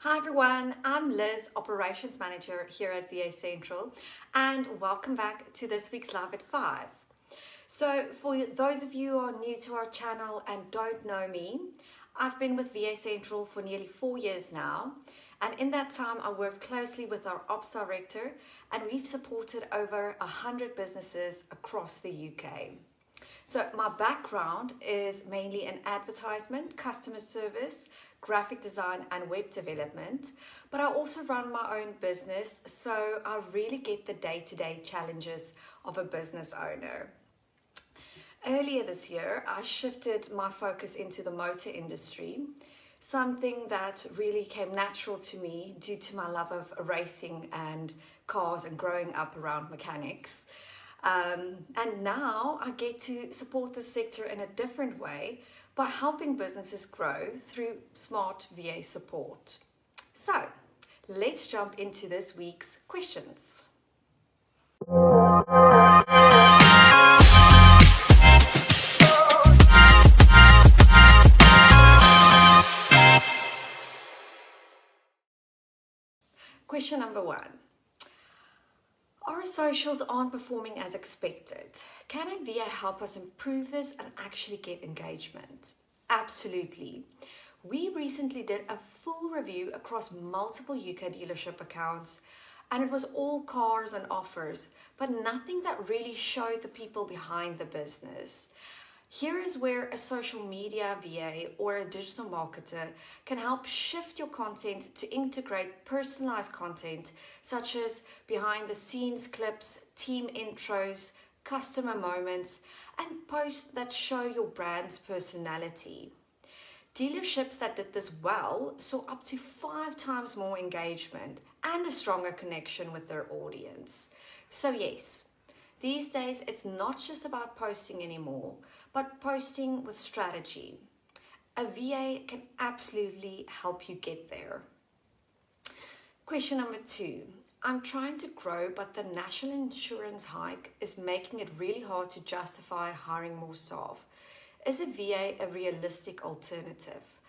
Hi everyone, I'm Liz, Operations Manager here at VA Central, and welcome back to this week's Live at 5. So for those of you who are new to our channel and don't know me, I've been with VA Central for nearly 4 years now, and in that time I worked closely with our Ops Director, and we've supported over 100 businesses across the UK. So my background is mainly in advertisement, customer service, graphic design and web development, but I also run my own business, so I really get the day-to-day challenges of a business owner. Earlier this year, I shifted my focus into the motor industry, something that really came natural to me due to my love of racing and cars and growing up around mechanics. And now I get to support the sector in a different way by helping businesses grow through smart VA support. So let's jump into this week's questions. Question number 1. Our socials aren't performing as expected. Can a VA help us improve this and actually get engagement? Absolutely. We recently did a full review across multiple UK dealership accounts, and it was all cars and offers, but nothing that really showed the people behind the business. Here is where a social media VA or a digital marketer can help shift your content to integrate personalized content such as behind the scenes clips, team intros, customer moments, and posts that show your brand's personality. Dealerships that did this well saw up to 5 times more engagement and a stronger connection with their audience. So yes, these days it's not just about posting anymore, but posting with strategy. A VA can absolutely help you get there. Question number 2. I'm trying to grow, but the national insurance hike is making it really hard to justify hiring more staff. Is a VA a realistic alternative?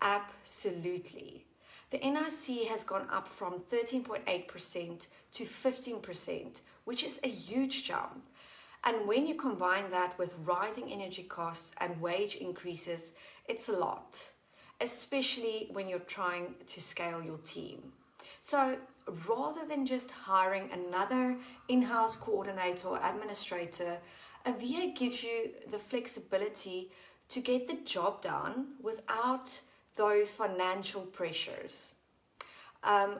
Absolutely. The NIC has gone up from 13.8% to 15%, which is a huge jump. And when you combine that with rising energy costs and wage increases, it's a lot, especially when you're trying to scale your team. So rather than just hiring another in-house coordinator or administrator, a VA gives you the flexibility to get the job done without those financial pressures.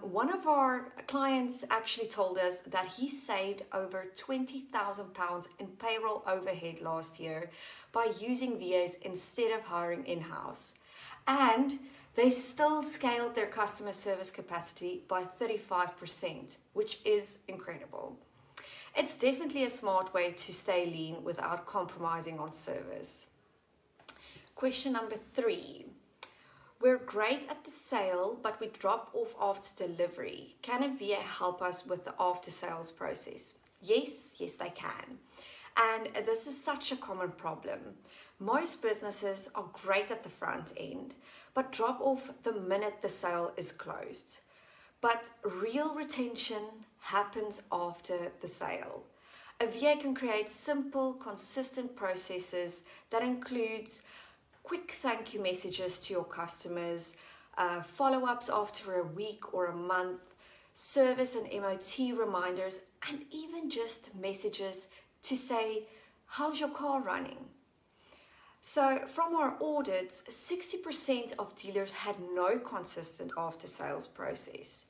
One of our clients actually told us that he saved over £20,000 in payroll overhead last year by using VAs instead of hiring in-house. And they still scaled their customer service capacity by 35%, which is incredible. It's definitely a smart way to stay lean without compromising on service. Question number 3. We're great at the sale, but we drop off after delivery. Can a VA help us with the after sales process? Yes, they can. And this is such a common problem. Most businesses are great at the front end, but drop off the minute the sale is closed. But real retention happens after the sale. A VA can create simple, consistent processes that includes quick thank you messages to your customers, follow-ups after a week or a month, service and MOT reminders, and even just messages to say, how's your car running? So from our audits, 60% of dealers had no consistent after-sales process.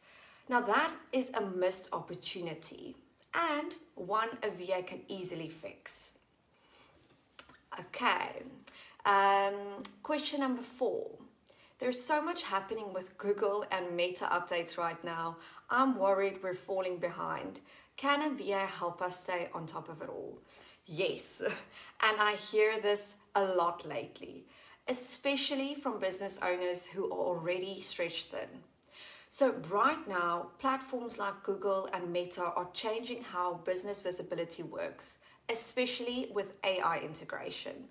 Now that is a missed opportunity and one a VA can easily fix. Okay. Question number 4. There's so much happening with Google and Meta updates right now. I'm worried we're falling behind. Can a VA help us stay on top of it all? Yes, and I hear this a lot lately, especially from business owners who are already stretched thin. So right now, platforms like Google and Meta are changing how business visibility works, especially with AI integration.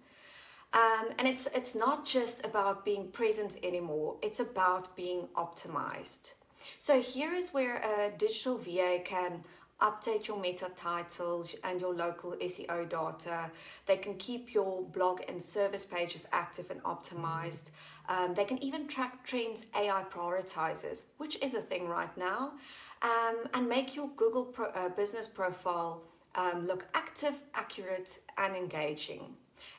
And it's not just about being present anymore, it's about being optimized. So here is where a digital VA can update your meta titles and your local SEO data. They can keep your blog and service pages active and optimized. They can even track trends AI prioritizes, which is a thing right now, and make your Google business profile look active, accurate, and engaging.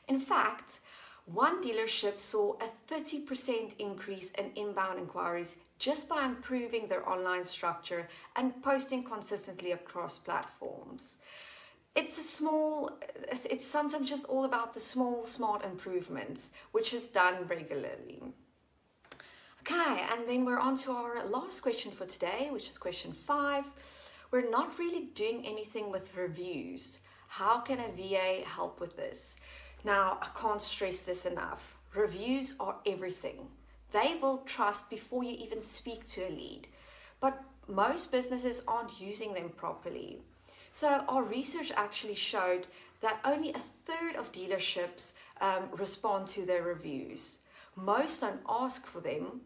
In fact, one dealership saw a 30% increase in inbound inquiries just by improving their online structure and posting consistently across platforms. It's sometimes just all about the small, smart improvements, which is done regularly. Okay, and then we're on to our last question for today, which is question 5. We're not really doing anything with reviews. How can a VA help with this? Now, I can't stress this enough. Reviews are everything. They build trust before you even speak to a lead. But most businesses aren't using them properly. So our research actually showed that only a third of dealerships respond to their reviews. Most don't ask for them,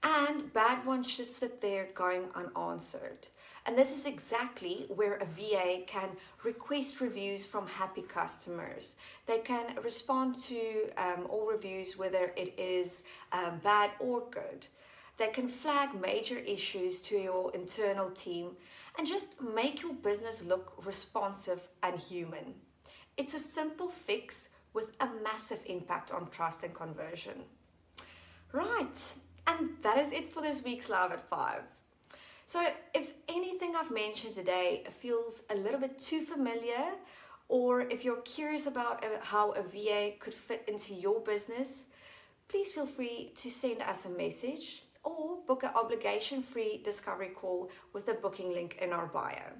and bad ones just sit there going unanswered. And this is exactly where a VA can request reviews from happy customers. They can respond to all reviews, whether it is bad or good. They can flag major issues to your internal team and just make your business look responsive and human. It's a simple fix with a massive impact on trust and conversion. Right, and that is it for this week's Live at 5. So if anything I've mentioned today feels a little bit too familiar, or if you're curious about how a VA could fit into your business, please feel free to send us a message or book an obligation-free discovery call with the booking link in our bio.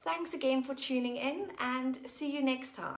Thanks again for tuning in, and see you next time.